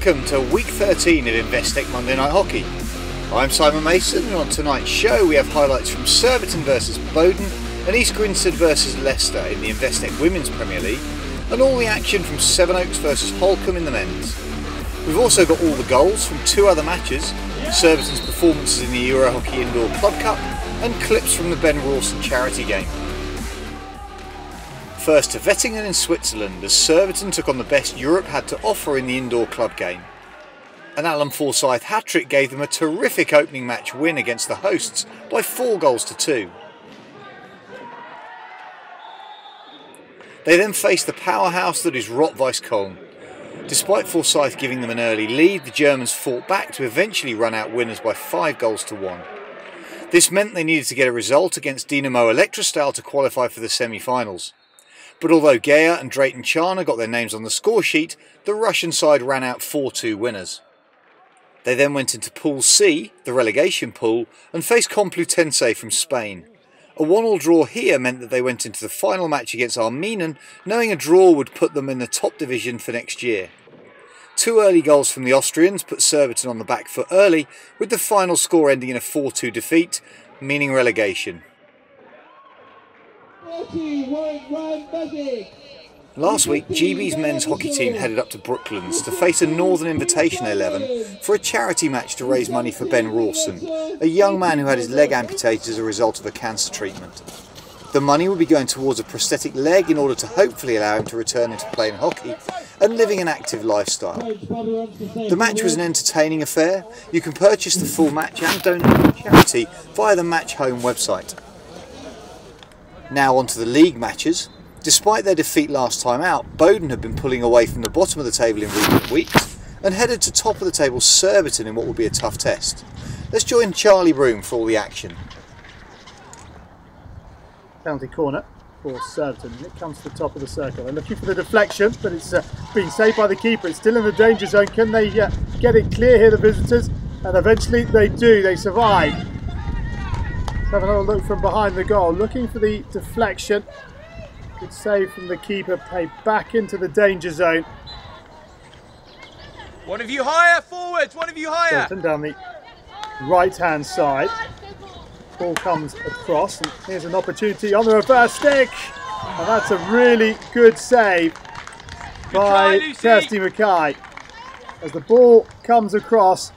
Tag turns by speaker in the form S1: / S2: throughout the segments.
S1: Welcome to week 13 of Investec Monday Night Hockey. I'm Simon Mason, and on tonight's show we have highlights from Surbiton versus Bowdon and East Grinstead versus Leicester in the Investec Women's Premier League, and all the action from Sevenoaks versus Holcombe in the men's. We've also got all the goals from two other matches, Surbiton's performances in the Euro Hockey Indoor Club Cup and clips from the Ben Rawson Charity game. First to Vettingen in Switzerland, as Surbiton took on the best Europe had to offer in the indoor club game. An Alan Forsyth hat-trick gave them a terrific opening match win against the hosts by 4-2. They then faced the powerhouse that is Rot-Weiss Köln. Despite Forsyth giving them an early lead, the Germans fought back to eventually run out winners by 5-1. This meant they needed to get a result against Dynamo Elektrostal to qualify for the semi-finals. But although Geyer and Drayton Chana got their names on the score sheet, the Russian side ran out 4-2 winners. They then went into Pool C, the relegation pool, and faced Complutense from Spain. A 1-1 draw here meant that they went into the final match against Arminen, knowing a draw would put them in the top division for next year. 2 early goals from the Austrians put Surbiton on the back foot early, with the final score ending in a 4-2 defeat, meaning relegation. Last week, GB's men's hockey team headed up to Brooklands to face a Northern Invitation 11 for a charity match to raise money for Ben Rawson, a young man who had his leg amputated as a result of a cancer treatment. The money would be going towards a prosthetic leg in order to hopefully allow him to return into playing hockey and living an active lifestyle. The match was an entertaining affair. You can purchase the full match and donate to charity via the Match Home website. Now on to the league matches. Despite their defeat last time out, Bowdon have been pulling away from the bottom of the table in recent weeks and headed to top of the table Surbiton in what will be a tough test. Let's join Charlie Broom for all the action.
S2: Penalty corner for Surbiton, and it comes to the top of the circle. They're looking for the deflection, but it's being saved by the keeper. It's still in the danger zone. Can they get it clear here, the visitors? And eventually they do. They survive. Let's have another look from behind the goal, looking for the deflection. Good save from the keeper, played back into the danger zone.
S3: One of you higher, forwards, one of you higher.
S2: Surbiton down the right-hand side. Ball comes across, and here's an opportunity on the reverse stick. And that's a really good save by Kirsty Mackay. As the ball comes across,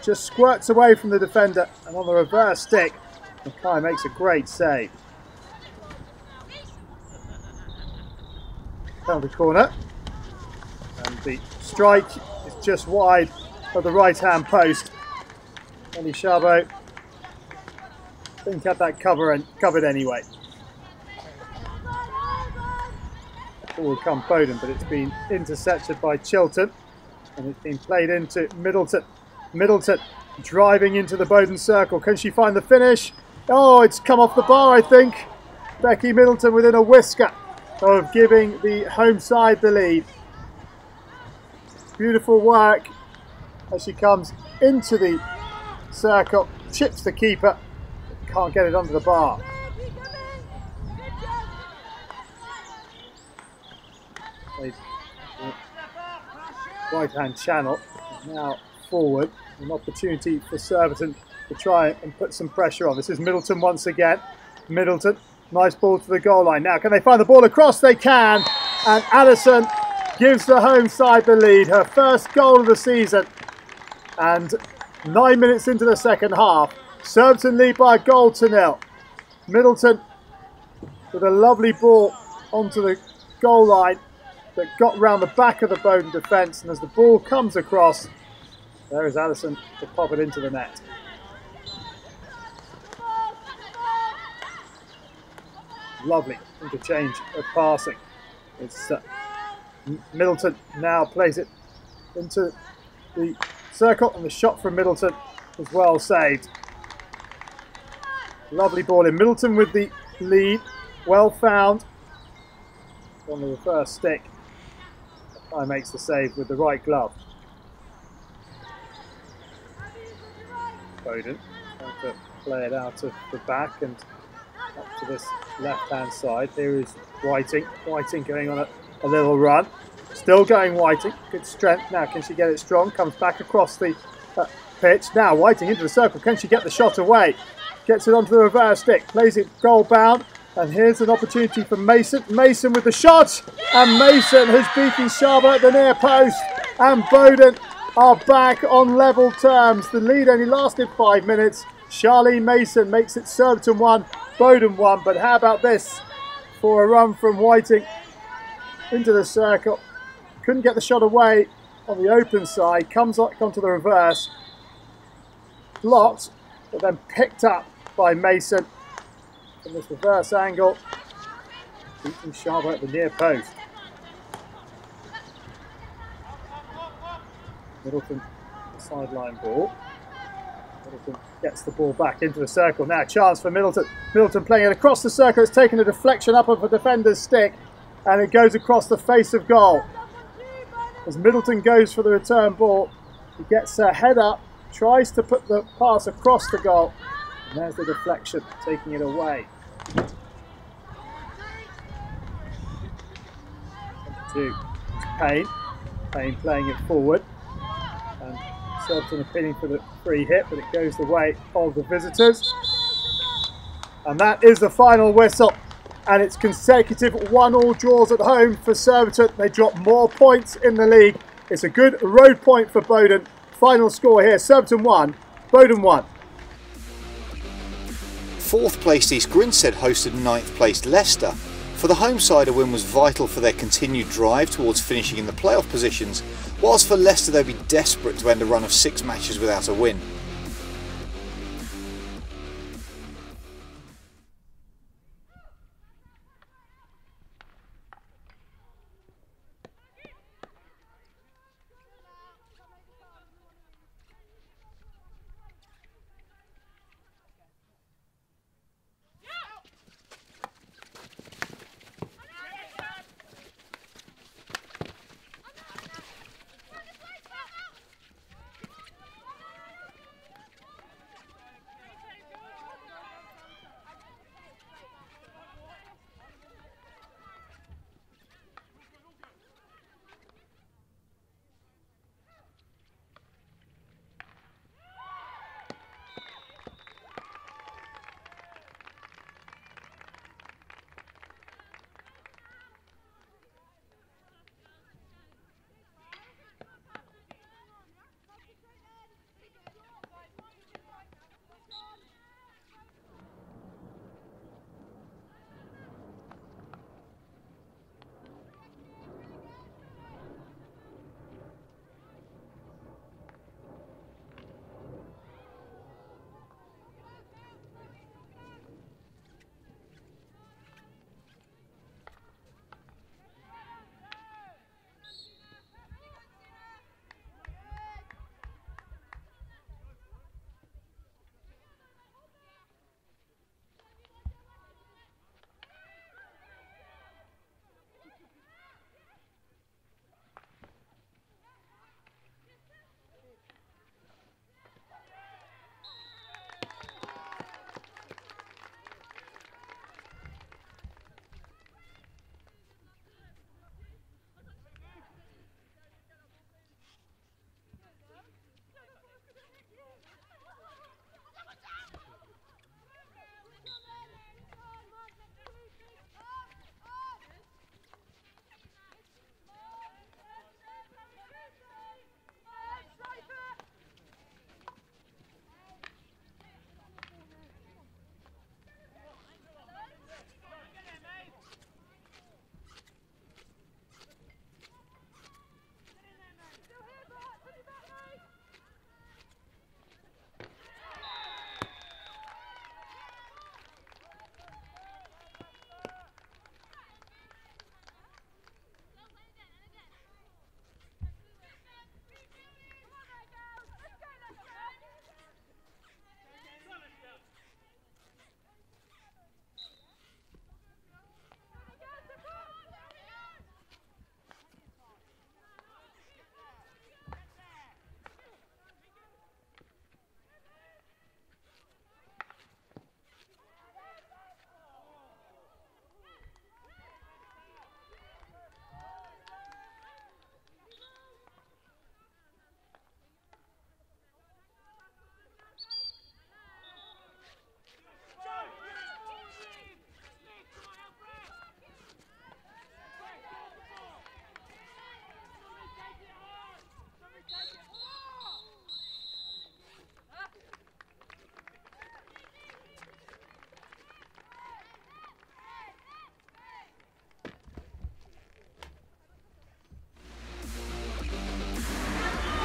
S2: just squirts away from the defender, and on the reverse stick, Mackay makes a great save. Penalty corner, and the strike is just wide of the right-hand post. Ellie Chabot didn't have that covered anyway. Forward come Bowdon, but it's been intercepted by Chilton, and it's been played into Middleton. Middleton driving into the Bowdon circle. Can she find the finish? Oh, it's come off the bar, I think. Becky Middleton within a whisker of giving the home side the lead. Beautiful work as she comes into the circle, chips the keeper, can't get it under the bar. Right hand channel, now forward, an opportunity for Surbiton to try and put some pressure on. This is Middleton once again. Middleton, nice ball to the goal line. Now can they find the ball across? They can, and Addison gives the home side the lead, her first goal of the season. And 9 minutes into the second half, Surbiton lead by a 1-0. Middleton with a lovely ball onto the goal line that got round the back of the Bowdon defence, and as the ball comes across, there is Addison to pop it into the net. Lovely interchange of passing. It's Middleton now plays it into the circle, and the shot from Middleton was well saved. Lovely ball in. Middleton with the lead, well found on the reverse stick. Guy makes the save with the right glove. Bowdon trying to play it out of the back and up to this left hand side. Here is Whiting. Whiting going on a little run. Still going Whiting. Good strength now. Can she get it strong? Comes back across the pitch. Now Whiting into the circle. Can she get the shot away? Gets it onto the reverse stick. Plays it goal bound. And here's an opportunity for Mason. Mason with the shot. And Mason has beaten Sharma at the near post. And Bowdon are back on level terms. The lead only lasted 5 minutes. Charlene Mason makes it Surbiton 1, Bowdon 1. But how about this for a run from Whiting into the circle? Couldn't get the shot away on the open side. Comes onto the reverse. Blocked, but then picked up by Mason from this reverse angle. Beating Sharma at the near post. Middleton, the sideline ball. Middleton gets the ball back into the circle. Now a chance for Middleton. Middleton playing it across the circle. It's taken a deflection up of a defender's stick. And it goes across the face of goal. As Middleton goes for the return ball, he gets her head up, tries to put the pass across the goal. And there's the deflection, taking it away. To Payne. Payne playing it forward. And Surbiton appealing for the free hit, but it goes the way of the visitors. And that is the final whistle. And it's consecutive 1-1 draws at home for Surbiton. They drop more points in the league. It's a good road point for Bowdon. Final score here, Surbiton 1, Bowdon 1.
S1: 4th placed East Grinstead hosted 9th placed Leicester. For the home side, a win was vital for their continued drive towards finishing in the playoff positions, whilst for Leicester they'd be desperate to end a run of 6 matches without a win.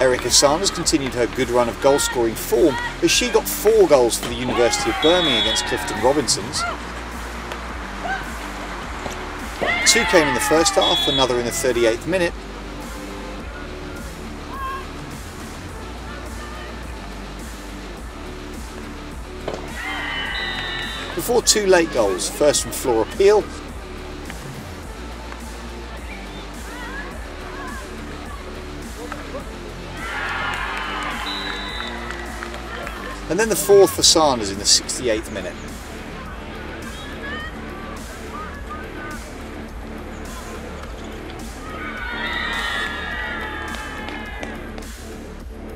S1: Erica Sanders continued her good run of goal-scoring form as she got 4 goals for the University of Birmingham against Clifton Robinsons. 2 came in the first half, another in the 38th minute. Before 2 late goals, first from Flora Peel and then the 4th for Sanders in the 68th minute.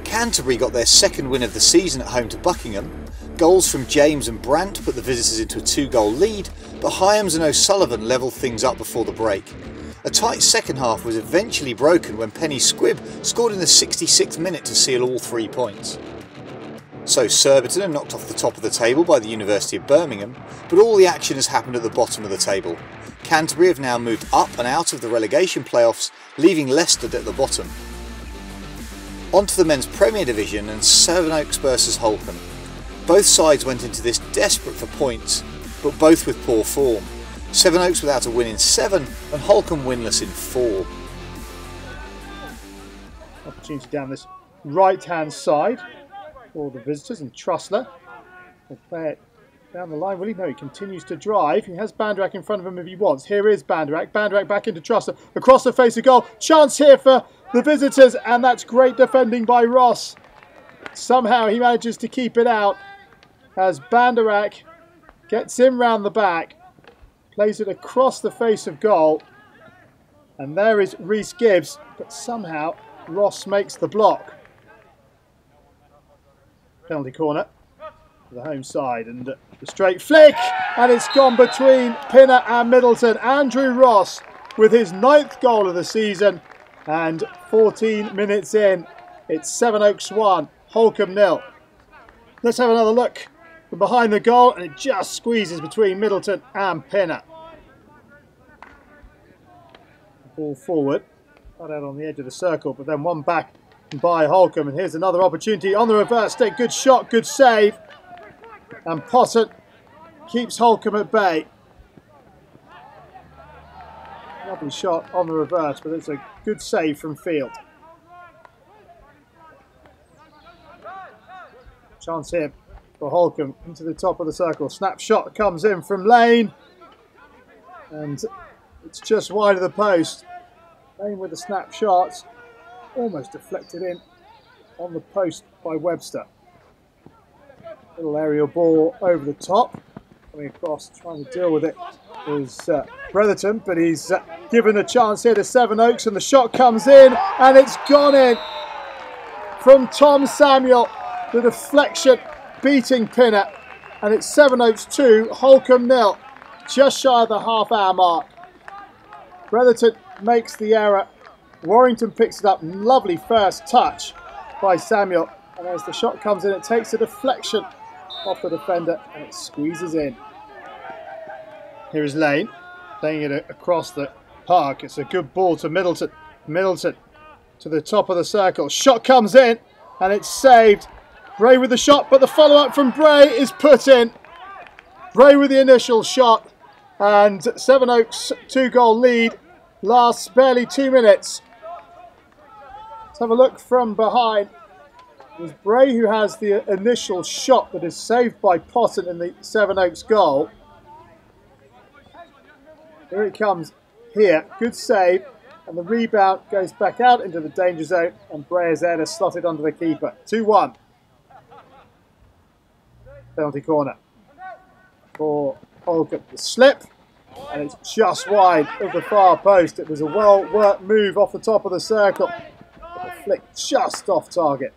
S1: Canterbury got their 2nd win of the season at home to Buckingham. Goals from James and Brandt put the visitors into a 2-goal lead, but Hyams and O'Sullivan levelled things up before the break. A tight second half was eventually broken when Penny Squibb scored in the 66th minute to seal all 3 points. So Surbiton are knocked off the top of the table by the University of Birmingham, but all the action has happened at the bottom of the table. Canterbury have now moved up and out of the relegation playoffs, leaving Leicester at the bottom. On to the men's Premier Division and Sevenoaks versus Holcombe. Both sides went into this desperate for points, but both with poor form. Sevenoaks without a win in 7 and Holcombe winless in 4.
S2: Opportunity down this right-hand side for the visitors, and Trussler will play it down the line. Will he? No, he continues to drive. He has Banderak in front of him if he wants. Here is Banderak. Banderak back into Trussler. Across the face of goal. Chance here for the visitors, and that's great defending by Ross. Somehow he manages to keep it out as Banderak gets in round the back, plays it across the face of goal, and there is Rhys Gibbs, but somehow Ross makes the block. Penalty corner for the home side, and the straight flick, and it's gone between Pinner and Middleton. Andrew Ross with his 9th goal of the season, and 14 minutes in, it's Sevenoaks 1, Holcombe 0. Let's have another look from behind the goal, and it just squeezes between Middleton and Pinner. Ball forward, cut out on the edge of the circle, but then one back by Holcombe, and here's another opportunity on the reverse stick. Good shot, good save, and Potter keeps Holcombe at bay. Lovely shot on the reverse, but it's a good save from Field. Chance here for Holcombe into the top of the circle. Snapshot comes in from Lane, and it's just wide of the post. Lane with the snapshot, almost deflected in on the post by Webster. Little aerial ball over the top, coming across, trying to deal with it is Brotherton, but he's given a chance here to Sevenoaks, and the shot comes in, and it's gone in from Tom Samuel. The deflection beating Pinner, and it's Sevenoaks 2, Holcombe 0, just shy of the half-hour mark. Brotherton makes the error. Warrington picks it up. Lovely first touch by Samuel, and as the shot comes in, it takes a deflection off the defender, and it squeezes in. Here is Lane, playing it across the park. It's a good ball to Middleton. Middleton to the top of the circle. Shot comes in, and it's saved. Bray with the shot, but the follow-up from Bray is put in. Bray with the initial shot, and Sevenoaks' 2-goal lead lasts barely 2 minutes. Let's have a look from behind. It was Bray who has the initial shot that is saved by Potten in the Sevenoaks goal. Here it comes here. Good save, and the rebound goes back out into the danger zone, and Bray is there to slot it under the keeper. 2-1. Penalty corner for Holcombe. The slip, and it's just wide of the far post. It was a well-worked move off the top of the circle, but the flick just off target.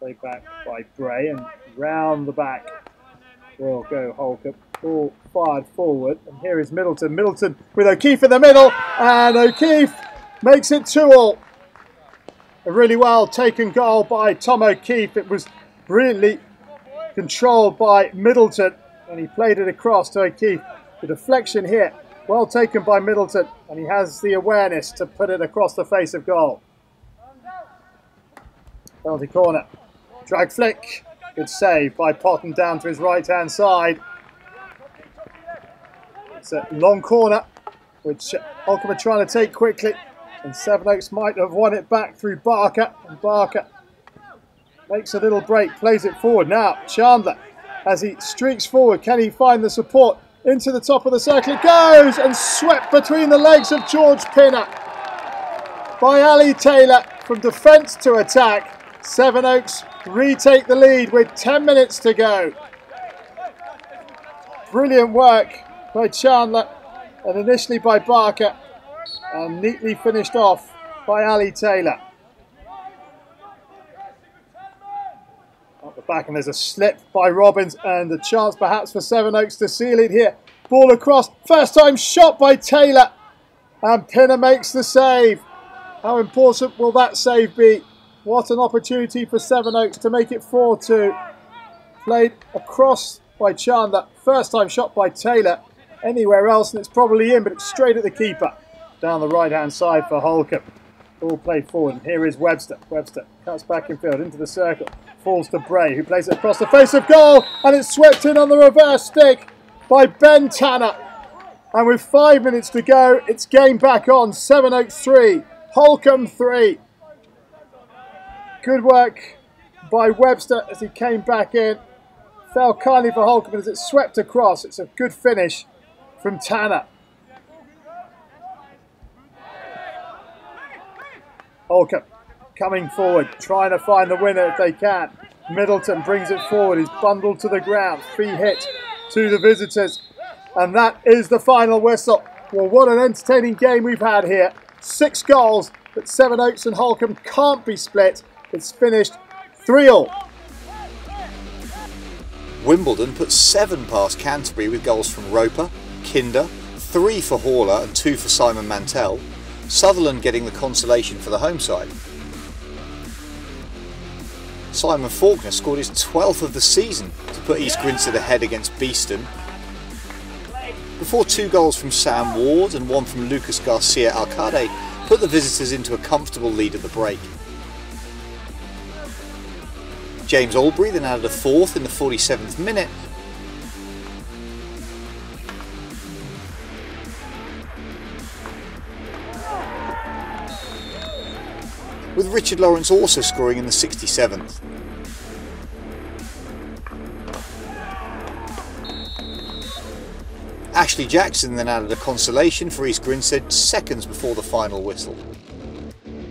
S2: Played back by Bray, and round the back will go Holcombe. Ball fired forward, and here is Middleton. Middleton with O'Keefe in the middle, and O'Keefe makes it 2-2. A really well taken goal by Tom O'Keefe. It was brilliantly controlled by Middleton, and he played it across to O'Keefe. The deflection here, well taken by Middleton, and he has the awareness to put it across the face of goal. Penalty corner. Drag flick. Good save by Potton down to his right-hand side. It's a long corner, which Holcombe are trying to take quickly. And Sevenoaks might have won it back through Barker. And Barker makes a little break, plays it forward. Now, Chandler, as he streaks forward, can he find the support? Into the top of the circle it goes, and swept between the legs of George Pinner by Ali Taylor. From defence to attack, Sevenoaks retake the lead with 10 minutes to go. Brilliant work by Chandler and initially by Barker, and neatly finished off by Ali Taylor. Up the back, and there's a slip by Robbins and a chance perhaps for Sevenoaks to seal it here. Ball across, first time shot by Taylor, and Pinner makes the save. How important will that save be? What an opportunity for Sevenoaks to make it 4-2. Played across by Chandler, first time shot by Taylor. Anywhere else and it's probably in, but it's straight at the keeper. Down the right hand side for Holcombe. Ball played forward, and here is Webster. Webster cuts back in field into the circle. Falls to Bray, who plays it across the face of goal, and it's swept in on the reverse stick by Ben Tanner. And with 5 minutes to go, it's game back on. Sevenoaks 3, Holcombe 3. Good work by Webster as he came back in. Fell kindly for Holcombe as it swept across. It's a good finish from Tanner. Holcombe coming forward, trying to find the winner if they can. Middleton brings it forward, he's bundled to the ground. Free hit to the visitors. And that is the final whistle. Well, what an entertaining game we've had here. 6 goals, but Sevenoaks and Holcombe can't be split. It's finished 3-3.
S1: Wimbledon put 7 past Canterbury with goals from Roper, Kinder, 3 for Horler and 2 for Simon Mantell. Sutherland getting the consolation for the home side. Simon Faulkner scored his 12th of the season to put East Grinstead ahead against Beeston, before 2 goals from Sam Ward and 1 from Lucas Garcia Alcade put the visitors into a comfortable lead at the break. James Albury then added a 4th in the 47th minute. With Richard Lawrence also scoring in the 67th. Ashley Jackson then added a consolation for East Grinstead seconds before the final whistle.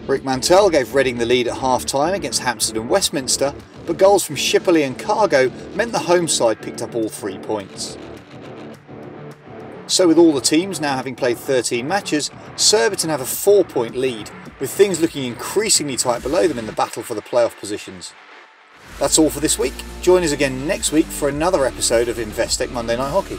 S1: Rick Mantell gave Reading the lead at half-time against Hampstead and Westminster, but goals from Shipperley and Cargo meant the home side picked up all 3 points. So with all the teams now having played 13 matches, Surbiton have a 4-point lead, with things looking increasingly tight below them in the battle for the playoff positions. That's all for this week. Join us again next week for another episode of Investec Monday Night Hockey.